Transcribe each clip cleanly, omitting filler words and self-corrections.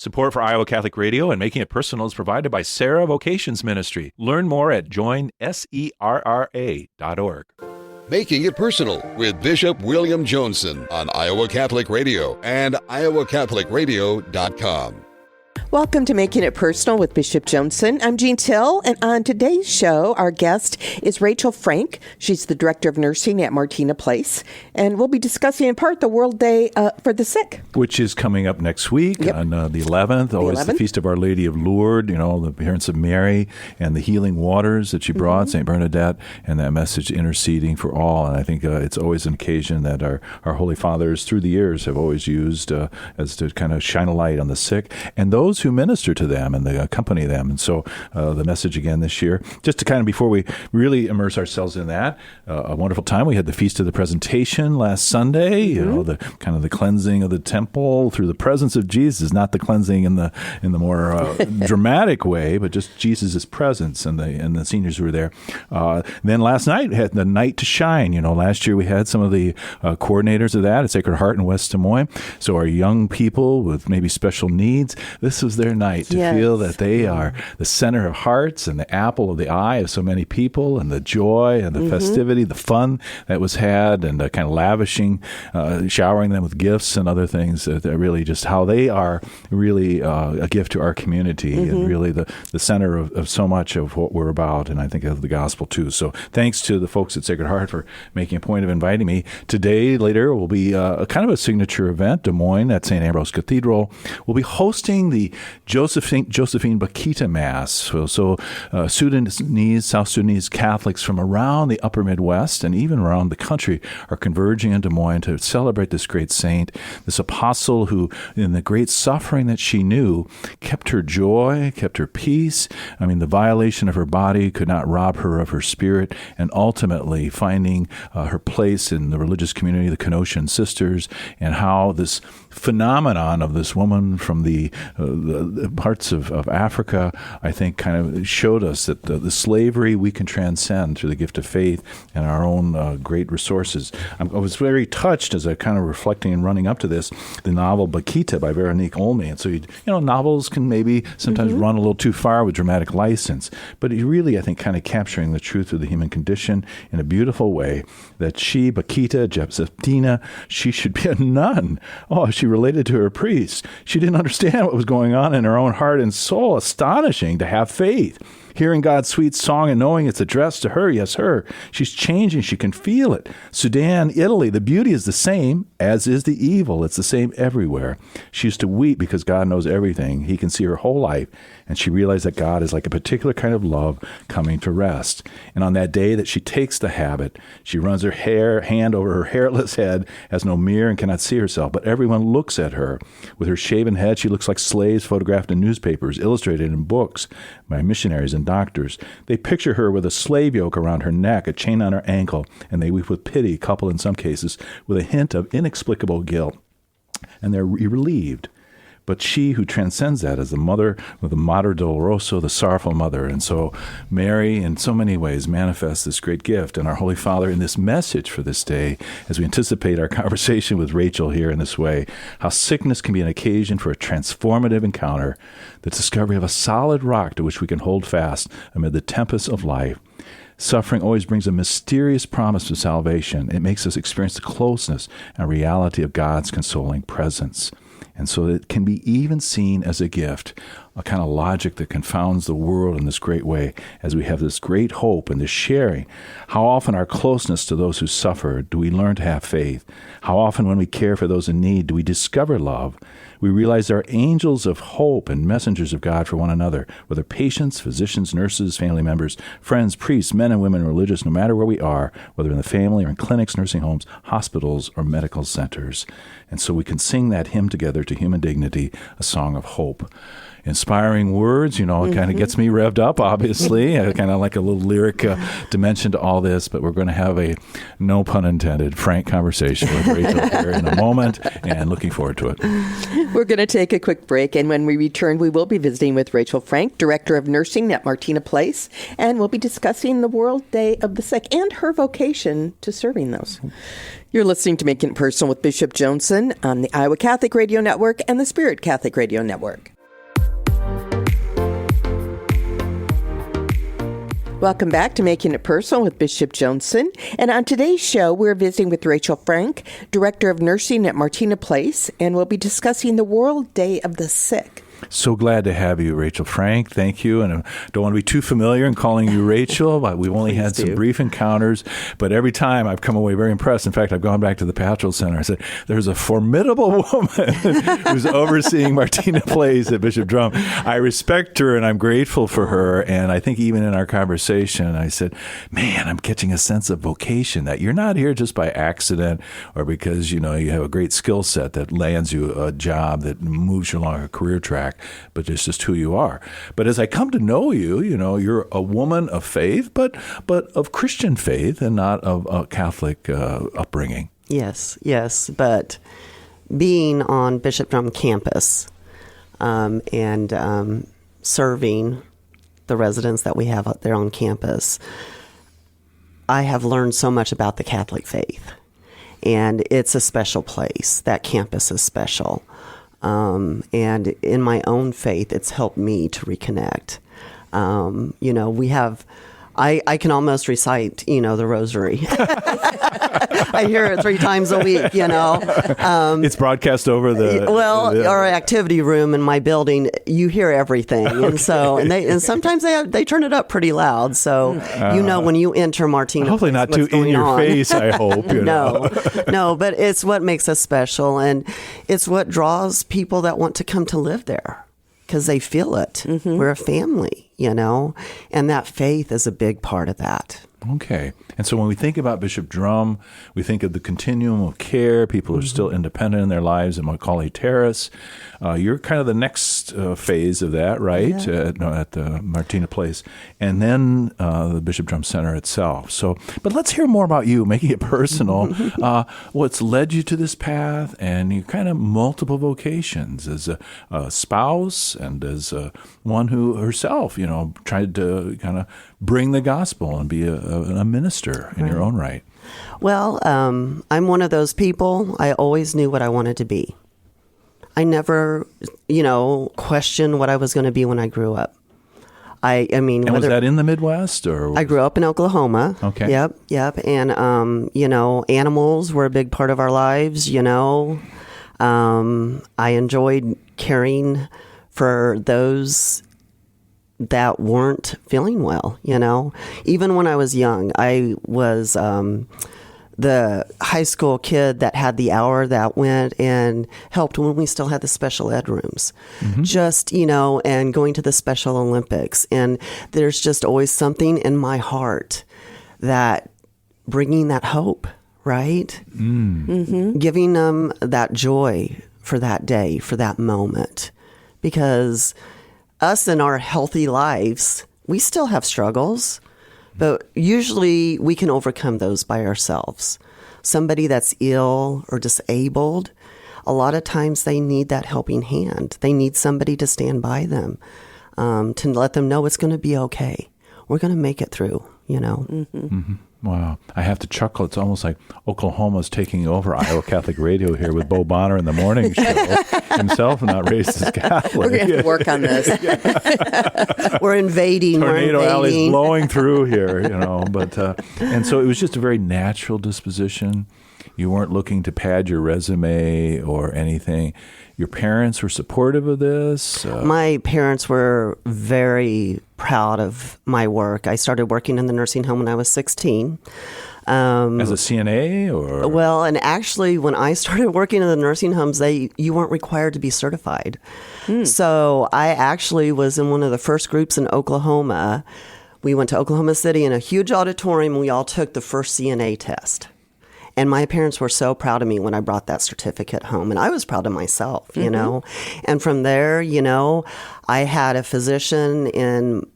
Support for Iowa Catholic Radio and Making It Personal is provided by Sarah Vocations Ministry. Learn more at joinserra.org. Making It Personal with Bishop William Joensen on Iowa Catholic Radio and iowacatholicradio.com. Welcome to Making It Personal with Bishop Joensen. I'm Jean Till, and on today's show, our guest is Rachel Frank. She's the Director of Nursing at Martina Place, and we'll be discussing in part the World Day for the Sick. Which is coming up next week on the 11th. Always the Feast of Our Lady of Lourdes, you know, the appearance of Mary and the healing waters that she brought, St. Bernadette, and that message interceding for all. And I think it's always an occasion that our Holy Fathers through the years have always used as to kind of shine a light on the sick and those who minister to them and they accompany them. And so the message again this year, just to kind of before we really immerse ourselves in that, a wonderful time. We had the Feast of the Presentation last Sunday, you know, the kind of the cleansing of the temple through the presence of Jesus, not the cleansing in the more dramatic way, but just Jesus' presence and the seniors who were there. Then last night we had the Night to Shine. You know, last year we had some of the coordinators of that at Sacred Heart in West Des Moines. So our young people with maybe special needs, this was their night to feel that they are the center of hearts and the apple of the eye of so many people, and the joy and the festivity, the fun that was had, and kind of lavishing, showering them with gifts and other things that really just how they are really a gift to our community and really the center of so much of what we're about, and I think of the gospel too. So thanks to the folks at Sacred Heart for making a point of inviting me. Today, later, will be a kind of a signature event. Des Moines at St. Ambrose Cathedral will be hosting the Josephine Bakhita Mass. So Sudanese, South Sudanese Catholics from around the upper Midwest and even around the country are converging in Des Moines to celebrate this great saint, this apostle who, in the great suffering that she knew, kept her joy, kept her peace. I mean, the violation of her body could not rob her of her spirit, and ultimately finding her place in the religious community, the Canossian sisters, and how this phenomenon of this woman from the parts of Africa, I think, kind of showed us that the slavery we can transcend through the gift of faith and our own great resources. I was very touched as I kind of reflecting and running up to this, the novel Bakhita by Veronique Olney. And so, novels can maybe sometimes run a little too far with dramatic license, but he really, I think, kind of capturing the truth of the human condition in a beautiful way, that she, Bakhita, Josefina, she should be a nun. Oh, she related to her priest. She didn't understand what was going on in her own heart and soul. Astonishing to have faith. Hearing God's sweet song and knowing it's addressed to her, yes, her. She's changing. She can feel it. Sudan, Italy, the beauty is the same, as is the evil. It's the same everywhere. She used to weep because God knows everything. He can see her whole life. And she realized that God is like a particular kind of love coming to rest. And on that day that she takes the habit, she runs her hand over her hairless head, has no mirror and cannot see herself. But everyone looks at her. With her shaven head, she looks like slaves photographed in newspapers, illustrated in books by missionaries and doctors. They picture her with a slave yoke around her neck, a chain on her ankle, and they weep with pity, coupled in some cases with a hint of inexplicable guilt. And they're relieved. But she who transcends that is the mother with the Mater Dolorosa, the sorrowful mother. And so Mary, in so many ways, manifests this great gift. And our Holy Father, in this message for this day, as we anticipate our conversation with Rachel here in this way, how sickness can be an occasion for a transformative encounter, the discovery of a solid rock to which we can hold fast amid the tempests of life. Suffering always brings a mysterious promise of salvation. It makes us experience the closeness and reality of God's consoling presence. And so it can be even seen as a gift, a kind of logic that confounds the world in this great way, as we have this great hope and this sharing. How often our closeness to those who suffer do we learn to have faith? How often when we care for those in need do we discover love? We realize there are angels of hope and messengers of God for one another, whether patients, physicians, nurses, family members, friends, priests, men and women, religious, no matter where we are, whether in the family or in clinics, nursing homes, hospitals, or medical centers. And so we can sing that hymn together to human dignity, a song of hope. inspiring words. It kind of gets me revved up, obviously. I kind of like a little lyric dimension to all this, but we're going to have a, no pun intended, frank conversation with Rachel here in a moment, and looking forward to it. We're going to take a quick break, and when we return, we will be visiting with Rachel Frank, Director of Nursing at Martina Place, and we'll be discussing the World Day of the Sick and her vocation to serving those. You're listening to Making It Personal with Bishop Joensen on the Iowa Catholic Radio Network and the Spirit Catholic Radio Network. Welcome back to Making It Personal with Bishop Joensen. And on today's show, we're visiting with Rachel Frank, Director of Nursing at Martina Place, and we'll be discussing the World Day of the Sick. So glad to have you, Rachel Frank. Thank you. And I don't want to be too familiar in calling you Rachel. We've only had some brief encounters, but every time I've come away very impressed. In fact, I've gone back to the Pastoral Center. I said, there's a formidable woman who's overseeing Martina Place at Bishop Drum. I respect her and I'm grateful for her. And I think even in our conversation, I said, man, I'm catching a sense of vocation, that you're not here just by accident or because, you have a great skill set that lands you a job that moves you along a career track, but it's just who you are. But as I come to know you, you're a woman of faith, but of Christian faith and not of a Catholic upbringing. Yes. But being on Bishop Drum campus and serving the residents that we have out there on campus, I have learned so much about the Catholic faith. And it's a special place. That campus is special. And in my own faith, it's helped me to reconnect. We have, I can almost recite, the rosary. I hear it 3 times a week, It's broadcast over our activity room in my building, you hear everything. Okay. And sometimes they turn it up pretty loud. So, when you enter Martina, hopefully not too in your face, I hope. No, but it's what makes us special. And it's what draws people that want to come to live there because they feel it. Mm-hmm. We're a family, and that faith is a big part of that. Okay. And so when we think about Bishop Drum, we think of the continuum of care. People are still independent in their lives in Macaulay Terrace. You're kind of the next phase of that, right? Yeah. At the Martina Place. And then the Bishop Drum Center itself. But let's hear more about you, making it personal. What's led you to this path and you kind of multiple vocations as a spouse and as one who herself, tried to kind of bring the gospel and be a minister in your own right. Well, I'm one of those people. I always knew what I wanted to be. I never, questioned what I was going to be when I grew up. And was that in the Midwest or? I grew up in Oklahoma. Okay. Yep. And, animals were a big part of our lives, I enjoyed caring for those that weren't feeling well, Even when I was young, I was the high school kid that had the hour that went and helped when we still had the special ed rooms. Mm-hmm. Just, and going to the Special Olympics. And there's just always something in my heart that bringing that hope, right? Mm-hmm. Giving them that joy for that day, for that moment. Because us in our healthy lives, we still have struggles, but usually we can overcome those by ourselves. Somebody that's ill or disabled, a lot of times they need that helping hand. They need somebody to stand by them, to let them know it's going to be okay. We're going to make it through, Mm-hmm. Mm-hmm. Wow. I have to chuckle. It's almost like Oklahoma's taking over Iowa Catholic Radio here with Bo Bonner in the morning show. Himself not raised as Catholic. We're going to have to work on this. We're invading. Tornado alley's blowing through here, But and so it was just a very natural disposition. You weren't looking to pad your resume or anything. Your parents were supportive of this? My parents were very proud of my work. I started working in the nursing home when I was 16. As a CNA or? Well, and actually when I started working in the nursing homes, you weren't required to be certified. So I actually was in one of the first groups in Oklahoma. We went to Oklahoma City in a huge auditorium and we all took the first CNA test. And my parents were so proud of me when I brought that certificate home. And I was proud of myself, you know. And from there, you know, I had a physician in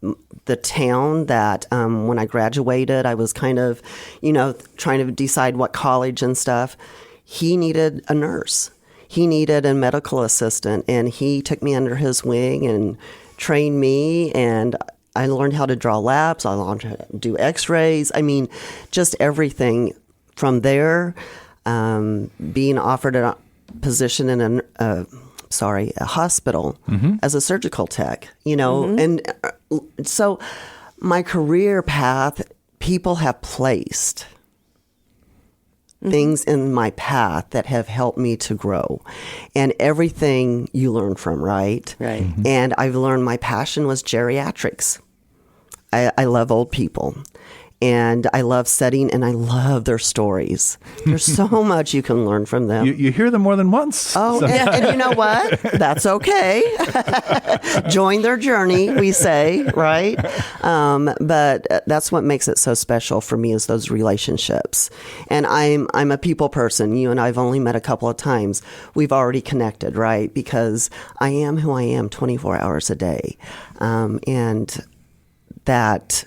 the town that when I graduated, I was kind of, you know, trying to decide what college and stuff. He needed a nurse. He needed a medical assistant. And he took me under his wing and trained me. And I learned how to draw labs. I learned how to do x-rays. I mean, just everything. From there, being offered a position in a hospital as a surgical tech, you know. And so my career path, people have placed things in my path that have helped me to grow. And everything you learn from, right? Right. And I've learned my passion was geriatrics. I love old people. And I love studying, and I love their stories. There's so much you can learn from them. You hear them more than once. Oh, and you know what? That's okay. Join their journey, we say, right? But that's what makes it so special for me is those relationships. And I'm a people person. You and I have only met a couple of times. We've already connected, right? Because I am who I am 24 hours a day. And that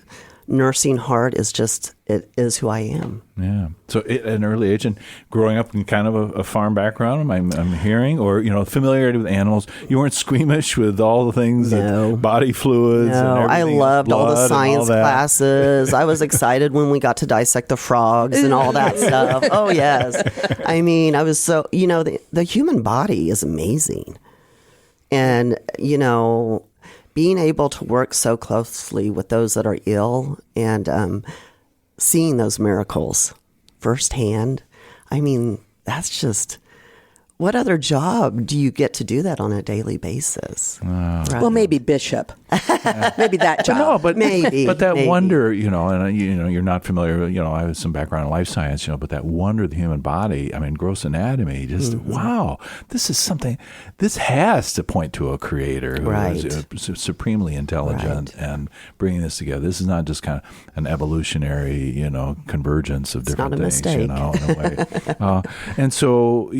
nursing heart is just, it is who I am. Yeah. So at an early age and growing up in kind of a farm background, I'm hearing, or, you know, familiarity with animals, you weren't squeamish with all the things, body fluids. No, and I loved all the science all that. classes. I was excited when we got to dissect the frogs and all that stuff. Oh, yes. I mean, I was so, you know, the human body is amazing. And, you know, being able to work so closely with those that are ill and seeing those miracles firsthand, I mean, that's just, what other job do you get to do that on a daily basis? Right? Well, maybe bishop. Maybe that job. But maybe. But that wonder, you know, and you know, you're not familiar. You know, I have some background in life science, you know, but that wonder of the human body. I mean, gross anatomy. Just wow, this is something. This has to point to a creator who is supremely intelligent and bringing this together. This is not just kind of an evolutionary, you know, convergence of different things. Mistake. You know, in a way. And so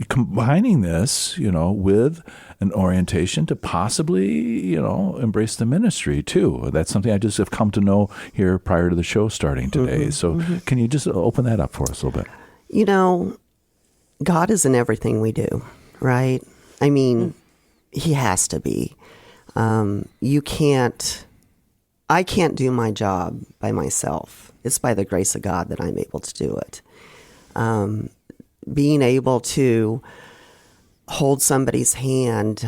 combining this, you know, with an orientation to possibly, you know, embrace the ministry too. That's something I just have come to know here prior to the show starting today. So can you just open that up for us a little bit? You know, God is in everything we do, right? I mean, he has to be. I can't do my job by myself. It's by the grace of God that I'm able to do it. Being able to hold somebody's hand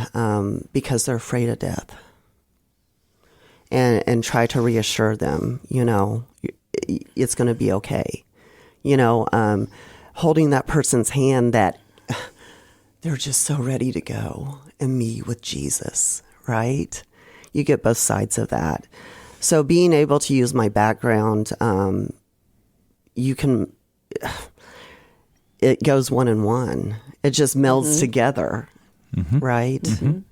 because they're afraid of death and try to reassure them, you know, it's going to be okay. You know, holding that person's hand that they're just so ready to go and meet with Jesus, right? You get both sides of that. So being able to use my background, you can... It goes one and one. It just melds together, right? And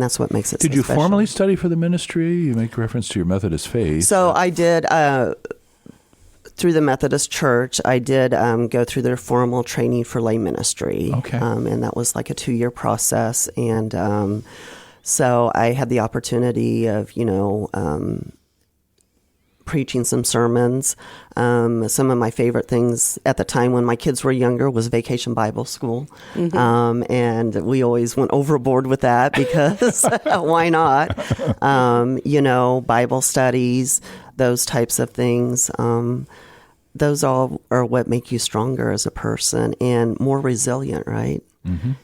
that's what makes it Did so you special. formally study for the ministry? You make reference to your Methodist faith. So I did, through the Methodist Church, I did go through their formal training for lay ministry. Okay. And that was like a 2-year process. And so I had the opportunity of, you know, preaching some sermons. Some of my favorite things at the time when my kids were younger was Vacation Bible School. And we always went overboard with that because why not? You know, Bible studies, those types of things. Those all are what make you stronger as a person and more resilient, right?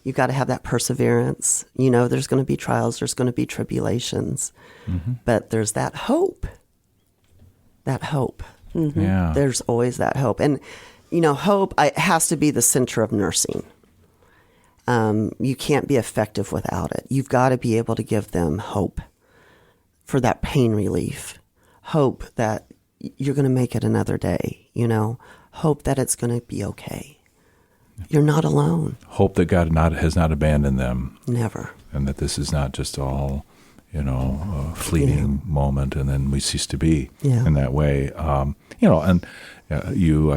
You've got to have that perseverance. You know, there's going to be trials, there's going to be tribulations, but there's that hope. That hope. Yeah. There's always that hope. And, you know, hope has to be the center of nursing. You can't be effective without it. You've got to be able to give them hope for that pain relief. Hope that you're going to make it another day, you know. Hope that it's going to be okay. You're not alone. Hope that God has not abandoned them. Never. And that this is not just all... fleeting moment, and then we cease to be in that way. I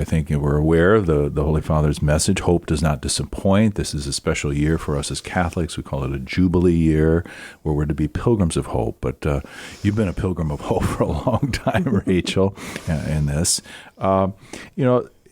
think we're aware of the Holy Father's message. Hope does not disappoint. This is a special year for us as Catholics. We call it a Jubilee year, where we're to be pilgrims of hope. But you've been a pilgrim of hope for a long time, Rachel, in this.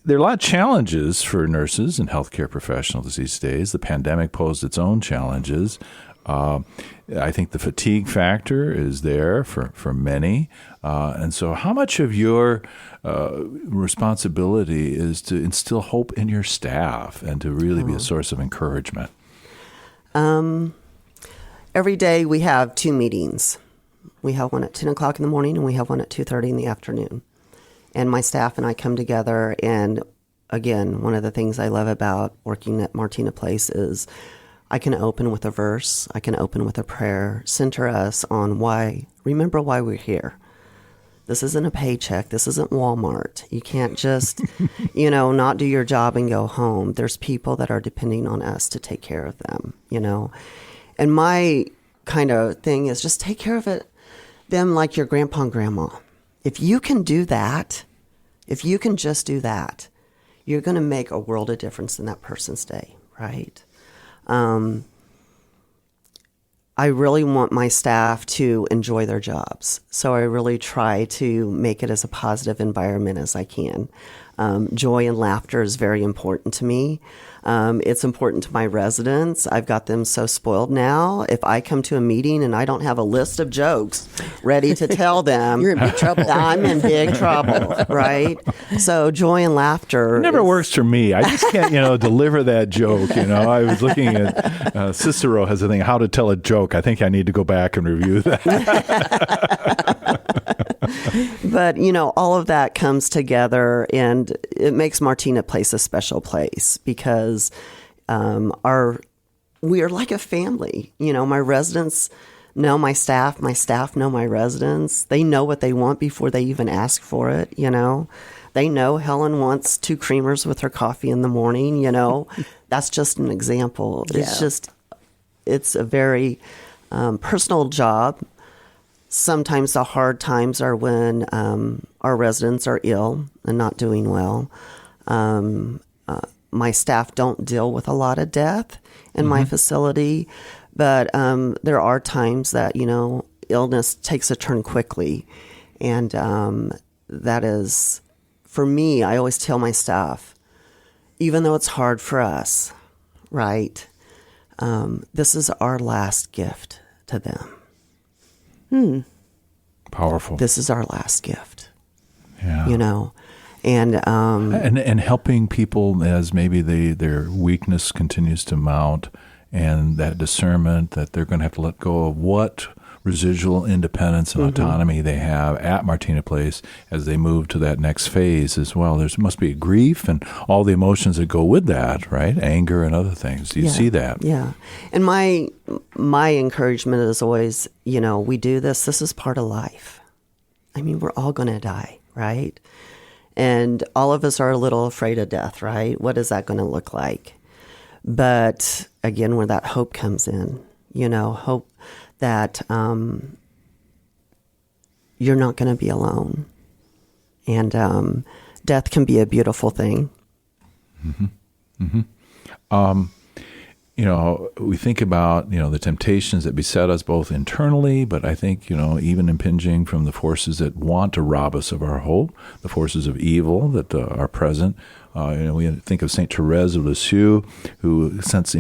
There are a lot of challenges for nurses and healthcare professionals these days. The pandemic posed its own challenges. I think the fatigue factor is there for many. And so how much of your responsibility is to instill hope in your staff and to really be a source of encouragement? Every day we have 2 meetings. We have one at 10 o'clock in the morning and we have one at 2:30 in the afternoon. And my staff and I come together, and again, one of the things I love about working at Martina Place is I can open with a verse, I can open with a prayer, center us on remember why we're here. This isn't a paycheck. This isn't Walmart. You can't just, not do your job and go home. There's people that are depending on us to take care of them, And my kind of thing is just take care of them like your grandpa and grandma. If you can do that, if you can just do that, you're going to make a world of difference in that person's day, right? I really want my staff to enjoy their jobs. So I really try to make it as a positive environment as I can. Joy and laughter is very important to me. It's important to my residents. I've got them so spoiled now. If I come to a meeting and I don't have a list of jokes ready to tell them, you're in big trouble. I'm in big trouble, right? So joy and laughter. It never works for me. I just can't, deliver that joke. I was looking at Cicero has a thing, how to tell a joke. I think I need to go back and review that. But, all of that comes together, and it makes Martina Place a special place because we are like a family. My residents know my staff know my residents. They know what they want before they even ask for it, They know Helen wants 2 creamers with her coffee in the morning, That's just an example. Yeah. It's a very personal job. Sometimes the hard times are when our residents are ill and not doing well. My staff don't deal with a lot of death in my facility, but there are times that, illness takes a turn quickly. And that is, for me, I always tell my staff, even though it's hard for us, right, this is our last gift to them. Powerful. This is our last gift. Yeah. And helping people as maybe their weakness continues to mount, and that discernment that they're going to have to let go of what residual independence and autonomy they have at Martina Place as they move to that next phase as well. There must be grief and all the emotions that go with that, right? Anger and other things. Do you see that? Yeah. And my encouragement is always, we do this. This is part of life. I mean, we're all going to die, right? And all of us are a little afraid of death, right? What is that going to look like? But again, where that hope comes in, hope that you're not going to be alone. And death can be a beautiful thing. We think about, the temptations that beset us both internally, but I think, even impinging from the forces that want to rob us of our hope, the forces of evil that are present. We think of St. Theresa of Lisieux, who, since,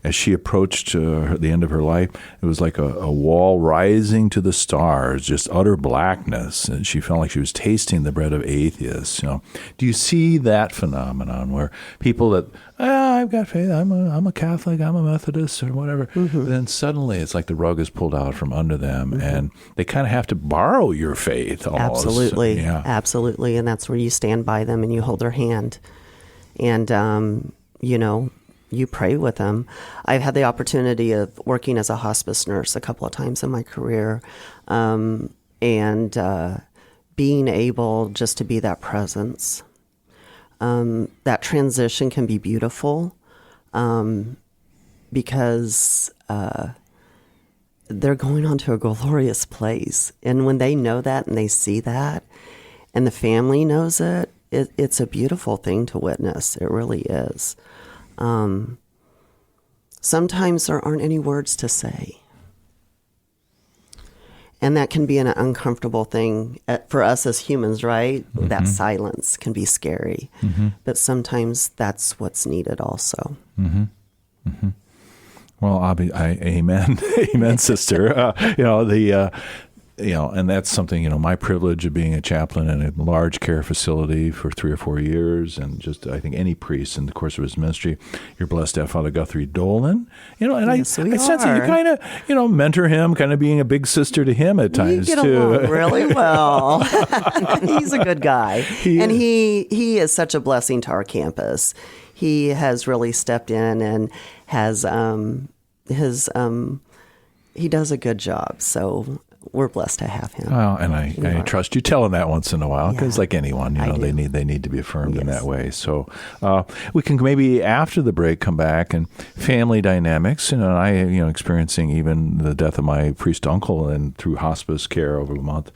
as she approached the end of her life, it was like a wall rising to the stars, just utter blackness. And she felt like she was tasting the bread of atheists. Do you see that phenomenon where people that, I've got faith, I'm a Catholic, I'm a Methodist, or whatever. But then suddenly it's like the rug is pulled out from under them, and they kind of have to borrow your faith almost. Absolutely. Yeah. Absolutely. And that's where you stand by them and you hold their hand. And, you pray with them. I've had the opportunity of working as a hospice nurse a couple of times in my career, and being able just to be that presence. That transition can be beautiful because they're going on to a glorious place. And when they know that and they see that and the family knows it, it's a beautiful thing to witness. It really is. Sometimes there aren't any words to say. And that can be an uncomfortable thing for us as humans, right? Mm-hmm. That silence can be scary. Mm-hmm. But sometimes that's what's needed also. Mm-hmm. Mm-hmm. Well, amen. Amen, sister. And that's something, my privilege of being a chaplain in a large care facility for 3 or 4 years, and just, I think any priest in the course of his ministry, you're blessed to have Father Guthrie Dolan, and yes, I sense that you kind of, mentor him, kind of being a big sister to him at times, we get too. Along really well. He's a good guy. He is such a blessing to our campus. He has really stepped in and has, he does a good job, so we're blessed to have him. Well, and I trust you telling that once in a while, because like anyone, they need to be affirmed in that way. So we can maybe after the break come back and family dynamics. And I, experiencing even the death of my priest uncle and through hospice care over a month.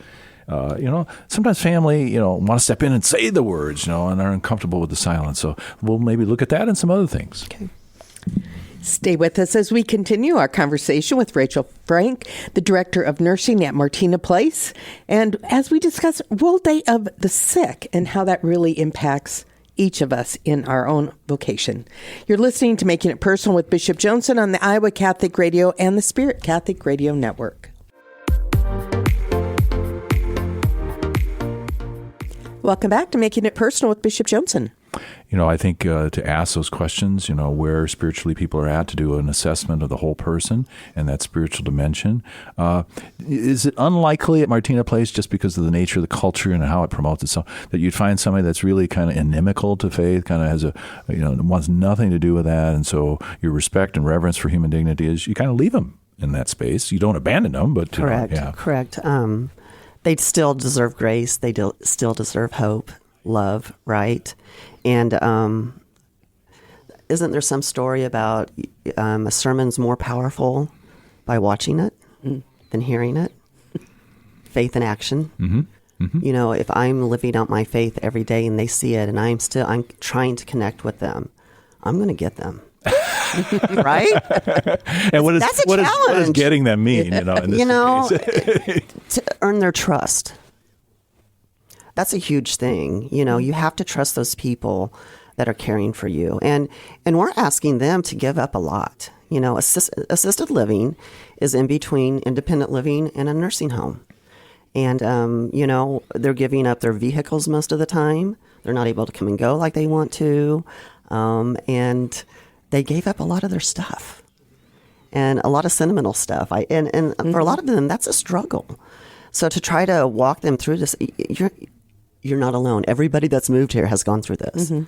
Sometimes family, want to step in and say the words, and are uncomfortable with the silence. So we'll maybe look at that and some other things. Okay. Stay with us as we continue our conversation with Rachel Frank, the Director of Nursing at Martina Place, and as we discuss World Day of the Sick and how that really impacts each of us in our own vocation. You're listening to Making It Personal with Bishop Joensen on the Iowa Catholic Radio and the Spirit Catholic Radio Network. Welcome back to Making It Personal with Bishop Joensen. I think to ask those questions, where spiritually people are at, to do an assessment of the whole person and that spiritual dimension. Is it unlikely at Martina Place, just because of the nature of the culture and how it promotes itself, that you'd find somebody that's really kind of inimical to faith, kind of has wants nothing to do with that, and so your respect and reverence for human dignity is you kind of leave them in that space. You don't abandon them, but correct. They still deserve grace. They still deserve hope, love, right? And isn't there some story about a sermon's more powerful by watching it than hearing it? Faith in action. Mm-hmm. Mm-hmm. If I'm living out my faith every day and they see it and I'm trying to connect with them, I'm going to get them. Right? And what does getting them mean, in this case? To earn their trust. That's a huge thing. You have to trust those people that are caring for you. And we're asking them to give up a lot. Assisted living is in between independent living and a nursing home. And, they're giving up their vehicles most of the time. They're not able to come and go like they want to. And they gave up a lot of their stuff and a lot of sentimental stuff. And for a lot of them, that's a struggle. So to try to walk them through this, you're not alone. Everybody that's moved here has gone through this. Mm-hmm.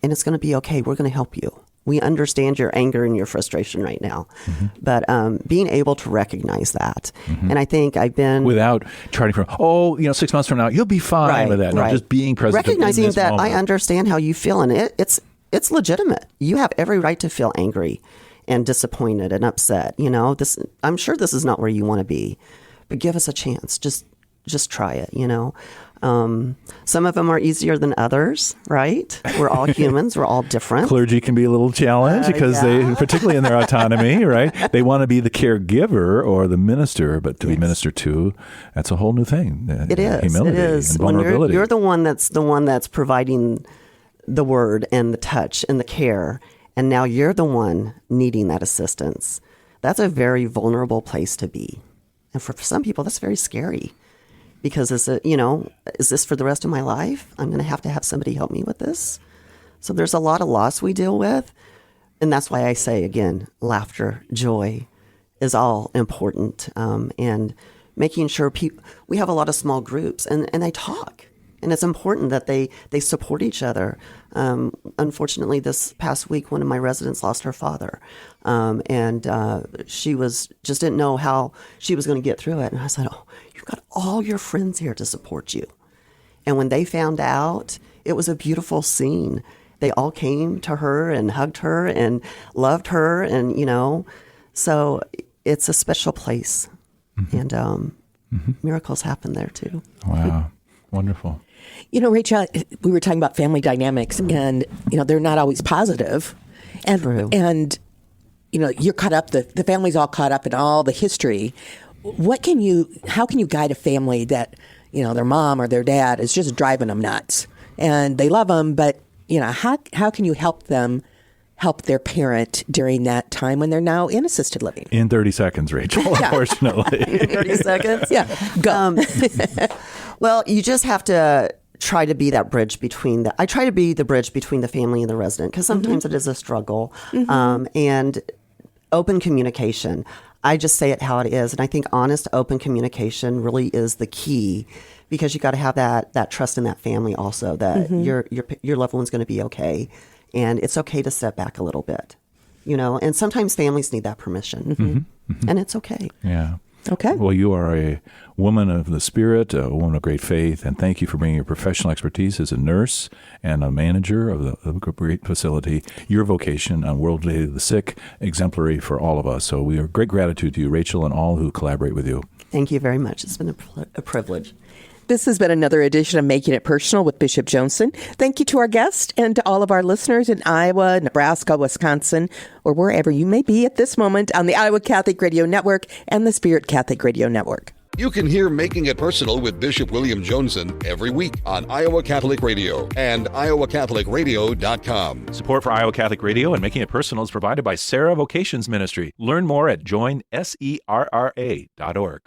And it's going to be okay. We're going to help you. We understand your anger and your frustration right now. Mm-hmm. But being able to recognize that. Mm-hmm. And I think I've been... Without charting from, 6 months from now, you'll be fine with that. No, just being present. Recognizing that moment. I understand how you feel, and it's legitimate. You have every right to feel angry and disappointed and upset. I'm sure this is not where you want to be. But give us a chance. Just try it, Some of them are easier than others, right? We're all humans. We're all different. Clergy can be a little challenged because they, particularly in their autonomy, right? They want to be the caregiver or the minister, but to be ministered to, that's a whole new thing. It is. Humility and vulnerability. When you're the one that's providing the word and the touch and the care, and now you're the one needing that assistance. That's a very vulnerable place to be. And for some people, that's very scary. Because is this for the rest of my life? I'm going to have somebody help me with this. So there's a lot of loss we deal with. And that's why I say, again, laughter, joy is all important. And making sure we have a lot of small groups and they talk. And it's important that they support each other. Unfortunately, this past week, one of my residents lost her father. And she just didn't know how she was going to get through it. And I said, you've got all your friends here to support you. And when they found out, it was a beautiful scene. They all came to her and hugged her and loved her. And, so it's a special place, and miracles happen there too. Wow, wonderful. Rachel, we were talking about family dynamics, and they're not always positive, and True. and you're caught up. The family's all caught up in all the history. How can you guide a family that their mom or their dad is just driving them nuts, and they love them, but how can you help them help their parent during that time when they're now in assisted living? In 30 seconds, Rachel, unfortunately. 30 seconds? Yeah, go. Well, you just have to try to be that bridge between I try to be the bridge between the family and the resident, because sometimes it is a struggle. And open communication. I just say it how it is. And I think honest, open communication really is the key, because you got to have that trust in that family also, that your loved one's going to be okay. And it's okay to step back a little bit, and sometimes families need that permission, and it's okay. Yeah. Okay. Well, you are a woman of the Spirit, a woman of great faith, and thank you for bringing your professional expertise as a nurse and a manager of the great facility, your vocation on World Day of the Sick, exemplary for all of us. So we are great gratitude to you, Rachel, and all who collaborate with you. Thank you very much. It's been a privilege. This has been another edition of Making It Personal with Bishop Joensen. Thank you to our guest and to all of our listeners in Iowa, Nebraska, Wisconsin, or wherever you may be at this moment on the Iowa Catholic Radio Network and the Spirit Catholic Radio Network. You can hear Making It Personal with Bishop William Joensen every week on Iowa Catholic Radio and iowacatholicradio.com. Support for Iowa Catholic Radio and Making It Personal is provided by Sarah Vocations Ministry. Learn more at joinserra.org.